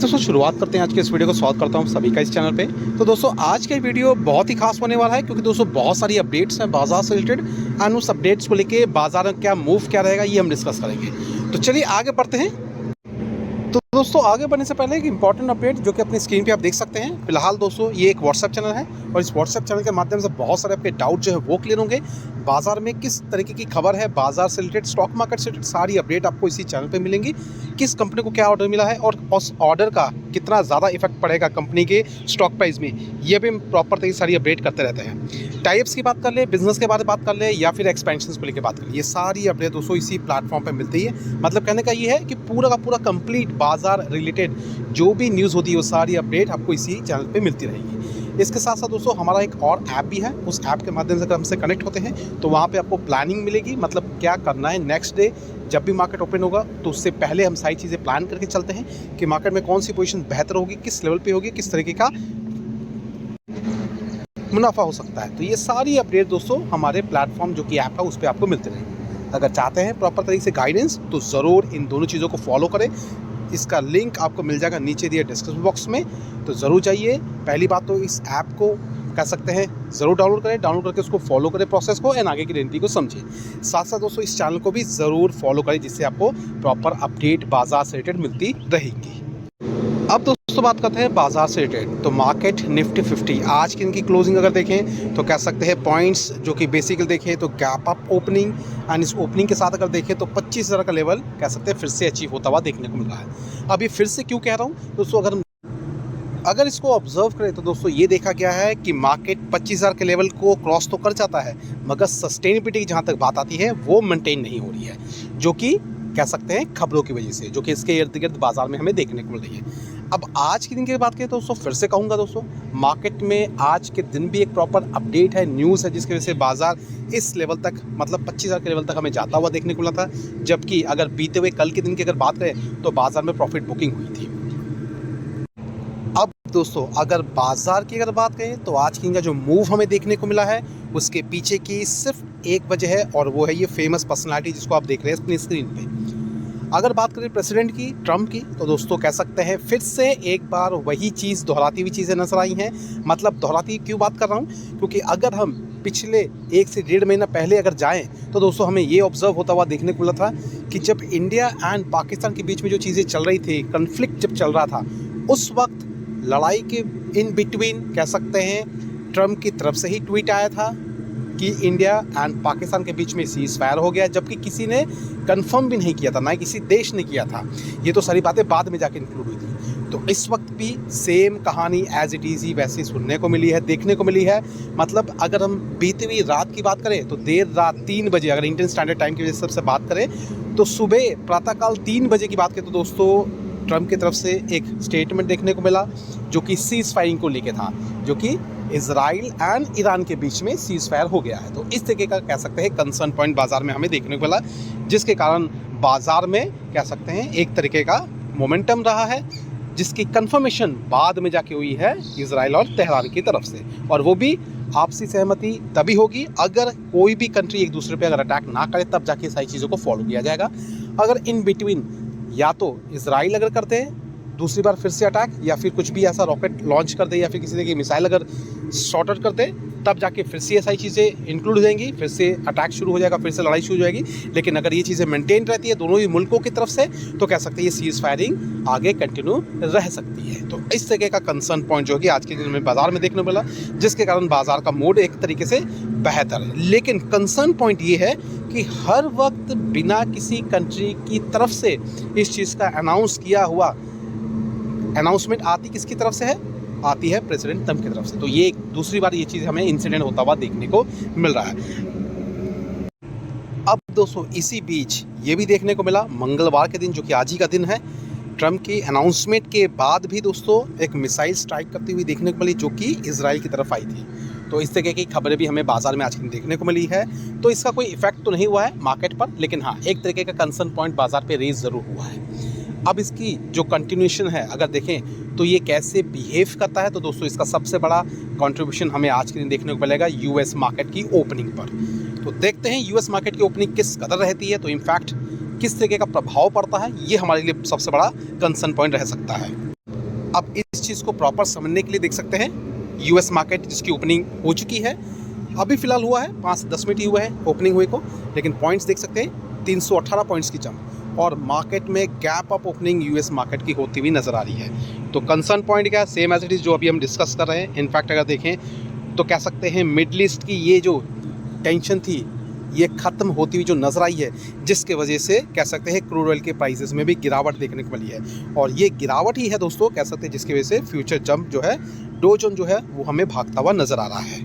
दोस्तों शुरुआत करते हैं आज के इस वीडियो को। स्वागत करता हूं सभी का इस चैनल पे। तो दोस्तों आज का वीडियो बहुत ही खास होने वाला है क्योंकि दोस्तों बहुत सारी अपडेट्स हैं बाजार से रिलेटेड एंड उस अपडेट्स को लेके बाजार में क्या मूव क्या रहेगा ये हम डिस्कस करेंगे। तो चलिए आगे बढ़ते हैं। तो दोस्तों आगे बढ़ने से पहले एक इंपॉर्टेंट अपडेट जो कि अपनी स्क्रीन पे आप देख सकते हैं। फिलहाल दोस्तों ये एक व्हाट्सएप चैनल है और इस व्हाट्सएप चैनल के माध्यम से बहुत सारे आपके डाउट जो है वो क्लियर होंगे। बाजार में किस तरीके की खबर है, बाजार से रिलेटेड, स्टॉक मार्केट से रिलेटेड सारी अपडेट आपको इसी चैनल पे मिलेंगी। किस कंपनी को क्या ऑर्डर मिला है और उस ऑर्डर का कितना ज़्यादा इफेक्ट पड़ेगा कंपनी के स्टॉक प्राइस में, ये भी हम प्रॉपर तरीके से सारी अपडेट करते रहते हैं। टाइप्स की बात कर ले, बिजनेस के बारे में बात कर ले या फिर एक्सपेंशन को लेकर बात कर ले, ये सारी अपडेट दोस्तों इसी प्लेटफॉर्म पर मिलती है। मतलब कहने का ये है कि पूरा का पूरा कंप्लीट बाजार रिलेटेड जो भी न्यूज़ होती है वो सारी अपडेट आपको इसी चैनल पे मिलती रहेगी। इसके साथ साथ दोस्तों हमारा एक और ऐप भी है, उस ऐप के माध्यम से अगर हमसे कनेक्ट होते हैं तो वहाँ पे आपको प्लानिंग मिलेगी। मतलब क्या करना है नेक्स्ट डे जब भी मार्केट ओपन होगा तो उससे पहले हम सारी चीज़ें प्लान करके चलते हैं कि मार्केट में कौन सी पोजीशन बेहतर होगी, किस लेवल पे होगी, किस तरीके का मुनाफा हो सकता है। तो ये सारी अपडेट दोस्तों हमारे प्लेटफॉर्म जो कि ऐप है उस पर आपको मिलते रहेंगे। अगर चाहते हैं प्रॉपर तरीके से गाइडेंस तो ज़रूर इन दोनों चीज़ों को फॉलो करें। इसका लिंक आपको मिल जाएगा नीचे दिए डिस्क्रिप्शन बॉक्स में, तो ज़रूर जाइए। पहली बात तो इस ऐप को कह सकते हैं ज़रूर डाउनलोड करें, डाउनलोड करके उसको फॉलो करें प्रोसेस को एंड आगे की रणनीति को समझें। साथ साथ दोस्तों इस चैनल को भी ज़रूर फॉलो करें जिससे आपको प्रॉपर अपडेट बाजार से रिलेटेड मिलती रहेगी। अब दोस्तों बात करते हैं बाजार से रिलेटेड। तो मार्केट निफ्टी 50 आज की इनकी क्लोजिंग अगर देखें तो कह सकते हैं पॉइंट्स जो कि बेसिकली देखें तो गैप अप ओपनिंग एंड इस ओपनिंग के साथ अगर देखें तो 25,000 का लेवल कह सकते हैं फिर से अचीव होता हुआ देखने को मिल रहा है। अब ये फिर से क्यों कह रहा हूँ दोस्तों, अगर इसको ऑब्जर्व करें तो दोस्तों ये देखा गया है कि मार्केट 25,000 के लेवल को क्रॉस तो कर जाता है मगर सस्टेनेबिलिटी की जहाँ तक बात आती है वो मेंटेन नहीं हो रही है, जो कि कह सकते हैं खबरों की वजह से, जो कि इसके इर्द गिर्द बाजार में हमें देखने को मिल रही है। अब आज के दिन की बात करें तो दोस्तों फिर से कहूँगा दोस्तों मार्केट में आज के दिन भी एक प्रॉपर अपडेट है, न्यूज़ है जिसकी वजह से बाजार इस लेवल तक मतलब 25,000 के लेवल तक हमें जाता हुआ देखने को मिला था। जबकि अगर बीते हुए कल के दिन की अगर बात करें तो बाजार में प्रॉफिट बुकिंग हुई थी। अब दोस्तों अगर बाजार की अगर बात करें तो आज की का जो मूव हमें देखने को मिला है उसके पीछे की सिर्फ एक वजह है और वो है ये फेमस पर्सनालिटी जिसको आप देख रहे हैं अपनी स्क्रीन पे। अगर बात करें प्रेसिडेंट की, ट्रम्प की, तो दोस्तों कह सकते हैं फिर से एक बार वही चीज़ दोहराती हुई चीज़ें नजर आई हैं। मतलब दोहराती क्यों बात कर रहा हूँ, क्योंकि अगर हम पिछले 1 से 1.5 महीना पहले अगर जाएं तो दोस्तों हमें ये ऑब्जर्व होता हुआ देखने को मिला था कि जब इंडिया एंड पाकिस्तान के बीच में जो चीज़ें चल रही थी, कन्फ्लिक्ट जब चल रहा था, उस वक्त लड़ाई के इन बिटवीन कह सकते हैं ट्रम्प की तरफ से ही ट्वीट आया था कि इंडिया एंड पाकिस्तान के बीच में सीज फायर हो गया, जबकि किसी ने कंफर्म भी नहीं किया था, ना किसी देश ने किया था। ये तो सारी बातें बाद में जाके इंक्लूड हुई थी। तो इस वक्त भी सेम कहानी एज इट इज़ ही वैसी सुनने को मिली है, देखने को मिली है। मतलब अगर हम बीती हुई रात की बात करें तो देर रात 3 बजे, अगर इंडियन स्टैंडर्ड टाइम की वजह से बात करें तो सुबह प्रातःकाल 3 बजे की बात करें तो दोस्तों ट्रम्प की तरफ से एक स्टेटमेंट देखने को मिला जो कि सीज फायरिंग को लेके था, जो कि इजराइल एंड ईरान के बीच में सीज फायर हो गया है। तो इस तरीके का कह सकते हैं कंसर्न पॉइंट बाजार में हमें देखने को मिला, जिसके कारण बाजार में कह सकते हैं एक तरीके का मोमेंटम रहा है, जिसकी कंफर्मेशन बाद में जाके हुई है इजराइल और तेहरान की तरफ से। और वो भी आपसी सहमति तभी होगी अगर कोई भी कंट्री एक दूसरे पे अगर अटैक ना करे, तब जाके सारी चीज़ों को फॉलो किया जाएगा। अगर इन बिटवीन या तो इजराइल अगर करते हैं दूसरी बार फिर से अटैक, या फिर कुछ भी ऐसा रॉकेट लॉन्च कर दे, या फिर किसी तरह की मिसाइल अगर शॉर्ट आउट कर दे, तब जाके फिर से ये सारी चीज़ें इंक्लूड हो जाएंगी, फिर से अटैक शुरू हो जाएगा, फिर से लड़ाई शुरू हो जाएगी। लेकिन अगर ये चीज़ें मेंटेन रहती है दोनों ही मुल्कों की तरफ से तो कह सकते हैं ये सीज फायरिंग आगे कंटिन्यू रह सकती है। तो इस तरीके का कंसर्न पॉइंट जो है आज के दिन में बाजार में देखने को मिला, जिसके कारण बाजार का मूड एक तरीके से बेहतर है। लेकिन कंसर्न पॉइंट ये है कि हर वक्त बिना किसी कंट्री की तरफ से इस चीज़ का अनाउंस किया हुआ अनाउंसमेंट आती किसकी तरफ से है, आती है प्रेसिडेंट ट्रम्प की तरफ से। तो ये एक दूसरी बार ये चीज़ हमें इंसिडेंट होता हुआ देखने को मिल रहा है। अब दोस्तों इसी बीच ये भी देखने को मिला मंगलवार के दिन, जो कि आज ही का दिन है, ट्रम्प की अनाउंसमेंट के बाद भी दोस्तों एक मिसाइल स्ट्राइक करती हुई देखने को मिली जो कि इजराइल की तरफ आई थी। तो इस तरीके की खबरें भी हमें बाजार में आज के दिन देखने को मिली है। तो इसका कोई इफेक्ट तो नहीं हुआ है मार्केट पर, लेकिन हाँ एक तरीके का कंसर्न पॉइंट बाजार पे रेज ज़रूर हुआ है। अब इसकी जो कंटिन्यूएशन है अगर देखें तो ये कैसे बिहेव करता है, तो दोस्तों इसका सबसे बड़ा कंट्रीब्यूशन हमें आज के दिन देखने को मिलेगा यूएस मार्केट की ओपनिंग पर। तो देखते हैं यूएस मार्केट की ओपनिंग किस कदर रहती है, तो इनफैक्ट किस तरीके का प्रभाव पड़ता है, ये हमारे लिए सबसे बड़ा कंसर्न पॉइंट रह सकता है। अब इस चीज़ को प्रॉपर समझने के लिए देख सकते हैं यूएस मार्केट जिसकी ओपनिंग हो चुकी है, अभी फ़िलहाल हुआ है 5-10 मिनट ही हुआ है ओपनिंग हुए को, लेकिन पॉइंट्स देख सकते हैं 318 पॉइंट्स की जंप और मार्केट में gap up opening US market की होती हुई नज़र आ रही है। तो कंसर्न पॉइंट क्या है, सेम एज इट इज़ जो अभी हम डिस्कस कर रहे हैं। इनफैक्ट अगर देखें तो कह सकते हैं मिडल ईस्ट की ये जो टेंशन थी ये ख़त्म होती हुई जो नज़र आई है, जिसके वजह से कह सकते हैं क्रूड ऑयल के प्राइसेस में भी गिरावट देखने को मिली है। और ये गिरावट ही है दोस्तों कह सकते हैं जिसकी वजह से फ्यूचर जंप जो है डो जोन जो है वो हमें भागता हुआ नज़र आ रहा है।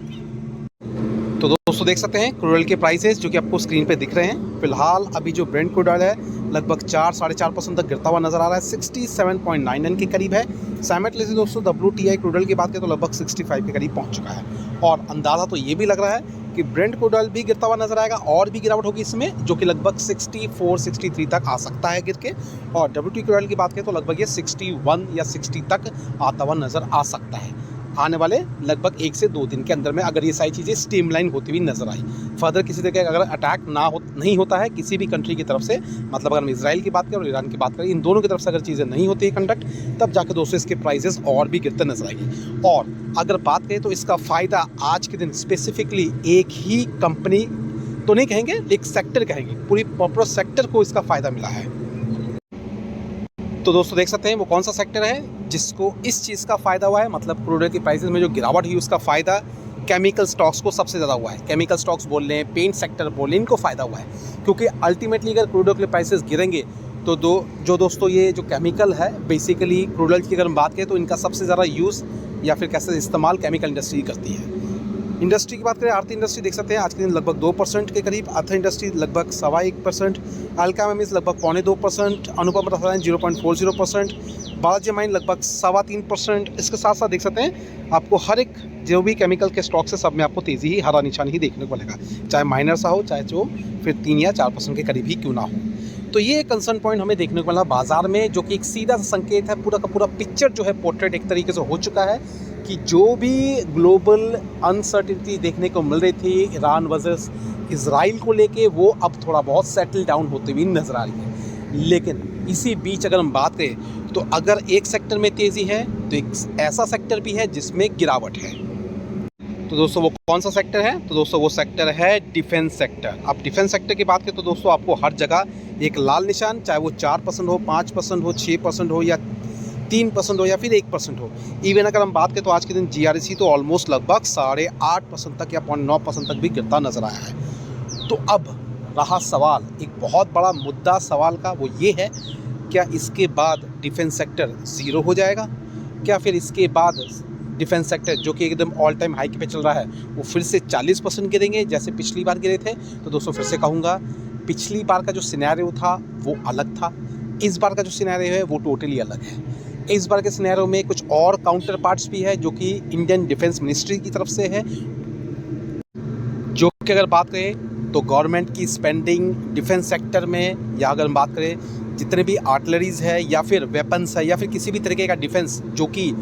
तो दोस्तों देख सकते हैं क्रूड ऑयल के प्राइसेस जो कि आपको स्क्रीन पे दिख रहे हैं। फिलहाल अभी जो ब्रेंट क्रूड ऑयल है लगभग 4-4.5% तक गिरता हुआ नज़र आ रहा है, 67.99 के करीब है। साइमल्टेनियसली दोस्तों WTI क्रूड ऑयल की बात करें तो लगभग 65 के करीब पहुंच चुका है और अंदाज़ा तो ये भी लग रहा है कि ब्रेंट क्रूड ऑयल भी गिरता हुआ नजर आएगा और भी गिरावट होगी इसमें, जो कि लगभग 64-63 तक आ सकता है गिर के। और WTI क्रूड ऑयल की बात करें तो लगभग ये 61 या 60 तक आता हुआ नज़र आ सकता है आने वाले लगभग 1 से 2 दिन के अंदर में, अगर ये सारी चीज़ें स्ट्रीमलाइन होती हुई नजर आई। फर्दर किसी तरह का अगर अटैक नहीं होता है किसी भी कंट्री की तरफ से, मतलब अगर हम इसराइल की बात करें और ईरान की बात करें, इन दोनों की तरफ से अगर चीज़ें नहीं होती है कंडक्ट, तब जाकर दोस्तों इसके प्राइसेस और भी गिरते नजर आएगी। और अगर बात करें तो इसका फ़ायदा आज के दिन स्पेसिफिकली एक ही कंपनी तो नहीं कहेंगे, एक सेक्टर कहेंगे, पूरी प्रॉपर सेक्टर को इसका फ़ायदा मिला है। तो दोस्तों देख सकते हैं वो कौन सा सेक्टर है जिसको इस चीज़ का फ़ायदा हुआ है, मतलब क्रूड ऑयल की प्राइसेस में जो गिरावट हुई उसका फ़ायदा केमिकल स्टॉक्स को सबसे ज़्यादा हुआ है। केमिकल स्टॉक्स बोल लें, पेंट सेक्टर बोल लें, इनको फ़ायदा हुआ है क्योंकि अल्टीमेटली अगर क्रूड ऑयल के प्राइसेस गिरेंगे तो दोस्तों ये जो केमिकल है बेसिकली क्रूड ऑयल की अगर हम बात करें तो इनका सबसे ज़्यादा यूज़ या फिर कैसे इस्तेमाल केमिकल इंडस्ट्री करती है। इंडस्ट्री की बात करें, आरती इंडस्ट्री देख सकते हैं आज के दिन लगभग 2% के करीब, अर्थर इंडस्ट्री लगभग 1.25%, अल्का मेमिस लगभग 0.25%, अनुपम रसायन 0.40%, बालाजी माइन लगभग 3.25%। इसके साथ साथ देख सकते हैं आपको हर एक जो भी केमिकल के स्टॉक्स है सब में आपको तेज़ी ही हरा निशान ही देखने को मिलेगा, चाहे माइनर सा हो चाहे जो फिर 3 या 4% के करीब ही क्यों ना हो। तो ये कंसर्न पॉइंट हमें देखने को मिला बाजार में, जो कि एक सीधा सा संकेत है, पूरा का पूरा पिक्चर जो है पोर्ट्रेट एक तरीके से हो चुका है कि जो भी ग्लोबल अनसर्टिनिटी देखने को मिल रही थी ईरान वर्सेस इजराइल को लेके, वो अब थोड़ा बहुत सेटल डाउन होती हुई नजर आ रही है। लेकिन इसी बीच अगर हम बात करें तो अगर एक सेक्टर में तेज़ी है तो एक ऐसा सेक्टर भी है जिसमें गिरावट है। तो दोस्तों वो कौन सा सेक्टर है, तो दोस्तों वो सेक्टर है डिफेंस सेक्टर। अब डिफेंस सेक्टर की बात करें तो दोस्तों आपको हर जगह एक लाल निशान, चाहे वो 4% हो, 5% हो, 6% हो या 3% हो या फिर 1% हो। इवन अगर हम बात करें तो आज के दिन GRC तो ऑलमोस्ट लगभग 8.5% तक या 0.9% तक भी गिरता नजर आया है। तो अब रहा सवाल, एक बहुत बड़ा मुद्दा सवाल का, वो ये है क्या इसके बाद डिफेंस सेक्टर ज़ीरो हो जाएगा, क्या फिर इसके बाद डिफेंस सेक्टर जो कि एकदम ऑल टाइम हाई पे चल रहा है वो फिर से 40% गिरेंगे जैसे पिछली बार गिरे थे। तो दोस्तों फिर से कहूँगा पिछली बार का जो सिनेरियो था वो अलग था, इस बार का जो सिनेरियो है वो टोटली अलग है। इस बार के सिनेरियो में कुछ और काउंटर पार्ट्स भी है जो कि इंडियन डिफेंस मिनिस्ट्री की तरफ से है, जो कि अगर बात करें तो गवर्नमेंट की स्पेंडिंग डिफेंस सेक्टर में, या अगर हम बात करें जितने भी आर्टिलरीज है या फिर वेपन्स है या फिर किसी भी तरीके का डिफेंस जो कि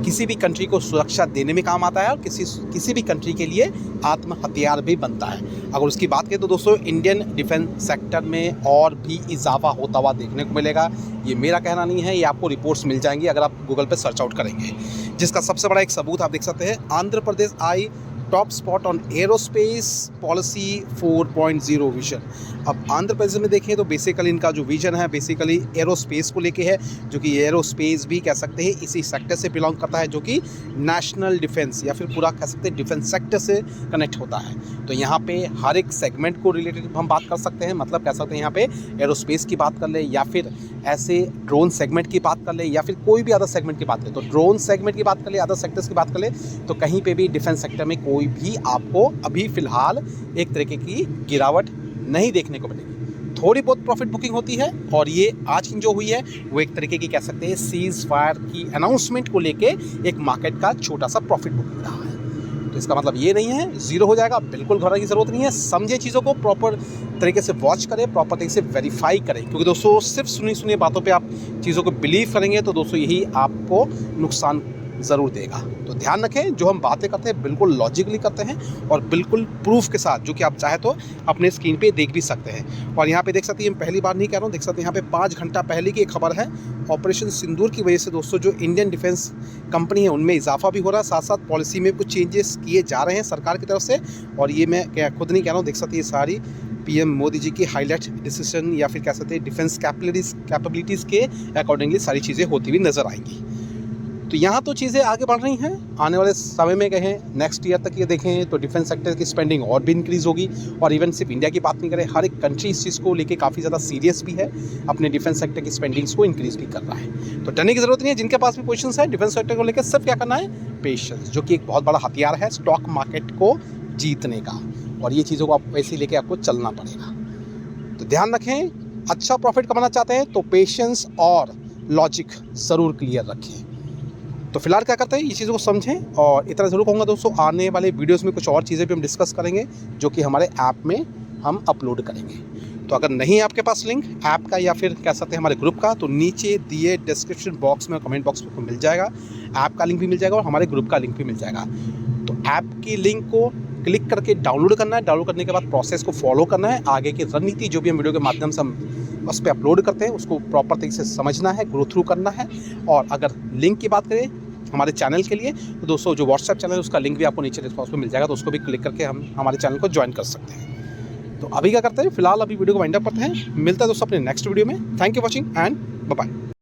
किसी भी कंट्री को सुरक्षा देने में काम आता है और किसी भी कंट्री के लिए आत्म हथियार भी बनता है। अगर उसकी बात करें तो दोस्तों इंडियन डिफेंस सेक्टर में और भी इजाफा होता हुआ देखने को मिलेगा। ये मेरा कहना नहीं है, ये आपको रिपोर्ट्स मिल जाएंगी अगर आप गूगल पे सर्च आउट करेंगे, जिसका सबसे बड़ा एक सबूत आप देख सकते हैं। Andhra Pradesh eyes top spot on aerospace policy 4.0 vision. अब आंध्र प्रदेश में देखें तो बेसिकली इनका जो विजन है बेसिकली एरोस्पेस को लेके है, जो कि एरोस्पेस भी कह सकते हैं इसी सेक्टर से बिलोंग करता है, जो कि नेशनल डिफेंस या फिर पूरा कह सकते हैं डिफेंस सेक्टर से कनेक्ट होता है। तो यहाँ पे हर एक सेगमेंट को रिलेटेड हम बात कर सकते हैं, मतलब कह सकते हैं यहाँ पे एरोस्पेस की बात कर ले या फिर ऐसे ड्रोन सेगमेंट की बात कर ले या फिर कोई भी अदर सेगमेंट की बात करें। तो ड्रोन सेगमेंट की बात कर ले, अदर सेक्टर्स की बात कर ले, तो कहीं पे भी डिफेंस सेक्टर में कोई भी आपको अभी फ़िलहाल एक तरीके की गिरावट नहीं देखने को मिलेगी। थोड़ी बहुत प्रॉफिट बुकिंग होती है और ये आज की जो हुई है वो एक तरीके की कह सकते हैं सीज फायर की अनाउंसमेंट को लेके एक मार्केट का छोटा सा प्रॉफिट बुकिंग रहा है। तो इसका मतलब ये नहीं है ज़ीरो हो जाएगा, बिल्कुल घबराने की ज़रूरत नहीं है। समझे चीज़ों को, प्रॉपर तरीके से वॉच करें, प्रॉपर तरीके से वेरीफाई करें, क्योंकि दोस्तों सिर्फ सुनी बातों पे आप चीज़ों को बिलीव करेंगे तो दोस्तों यही आपको नुकसान ज़रूर देगा। तो ध्यान रखें, जो हम बातें करते हैं बिल्कुल लॉजिकली करते हैं और बिल्कुल प्रूफ के साथ, जो कि आप चाहे तो अपने स्क्रीन पे देख भी सकते हैं। और यहाँ पे देख सकते हैं, पहली बार नहीं कह रहा हूँ, देख सकते हैं यहाँ पे 5 घंटा पहले की एक खबर है। ऑपरेशन सिंदूर की वजह से दोस्तों जो इंडियन डिफेंस कंपनी है उनमें इजाफा भी हो रहा है, साथ साथ पॉलिसी में कुछ चेंजेस किए जा रहे हैं सरकार की तरफ से। और ये मैं खुद नहीं कह रहा हूँ, देख सकते हैं ये सारी पीएम मोदी जी की हाईलाइट डिसीजन या फिर कह सकते हैं डिफेंस कैपेबिलिटीज़ के अकॉर्डिंगली सारी चीज़ें होती हुई नज़र आएंगी। तो यहाँ तो चीज़ें आगे बढ़ रही हैं। आने वाले समय में कहें नेक्स्ट ईयर तक ये देखें तो डिफेंस सेक्टर की स्पेंडिंग और भी इंक्रीज़ होगी। और इवन सिर्फ इंडिया की बात नहीं करें, हर एक कंट्री इस चीज़ को लेके काफ़ी ज़्यादा सीरियस भी है, अपने डिफेंस सेक्टर की स्पेंडिंग्स को इंक्रीज़ भी कर रहा है। तो डरने की ज़रूरत नहीं है। जिनके पास भी पोजीशंस है डिफेंस सेक्टर को लेकर, सिर्फ क्या करना है, पेशेंस, जो कि एक बहुत बड़ा हथियार है स्टॉक मार्केट को जीतने का। और ये चीज़ों को आप वैसे ही लेके आपको चलना पड़ेगा। तो ध्यान रखें, अच्छा प्रॉफिट कमाना चाहते हैं तो पेशेंस और लॉजिक ज़रूर क्लियर रखें। तो फिलहाल क्या करते हैं, ये चीज़ों को समझें। और इतना ज़रूर कहूँगा दोस्तों, आने वाले वीडियोस में कुछ और चीज़ें भी हम डिस्कस करेंगे जो कि हमारे ऐप में हम अपलोड करेंगे। तो अगर नहीं है आपके पास लिंक ऐप का या फिर कह सकते हैं हमारे ग्रुप का, तो नीचे दिए डिस्क्रिप्शन बॉक्स में, कमेंट बॉक्स में मिल जाएगा, ऐप का लिंक भी मिल जाएगा और हमारे ग्रुप का लिंक भी मिल जाएगा। तो ऐप की लिंक को क्लिक करके डाउनलोड करना है। डाउनलोड करने के बाद प्रोसेस को फॉलो करना है। आगे की रणनीति जो भी हम वीडियो के माध्यम से हम उस पर अपलोड करते हैं उसको प्रॉपर तरीके से समझना है, ग्रो थ्रू करना है। और अगर लिंक की बात करें हमारे चैनल के लिए, तो दोस्तों जो व्हाट्सएप चैनल है उसका लिंक भी आपको नीचे रिस्पॉन्स में मिल जाएगा, तो उसको भी क्लिक करके हम हमारे चैनल को ज्वाइन कर सकते हैं। तो अभी क्या करते हैं, फिलहाल अभी वीडियो को वाइंड अप करते हैं। मिलता है दोस्तों अपने नेक्स्ट वीडियो में। Thank you watching and bye bye.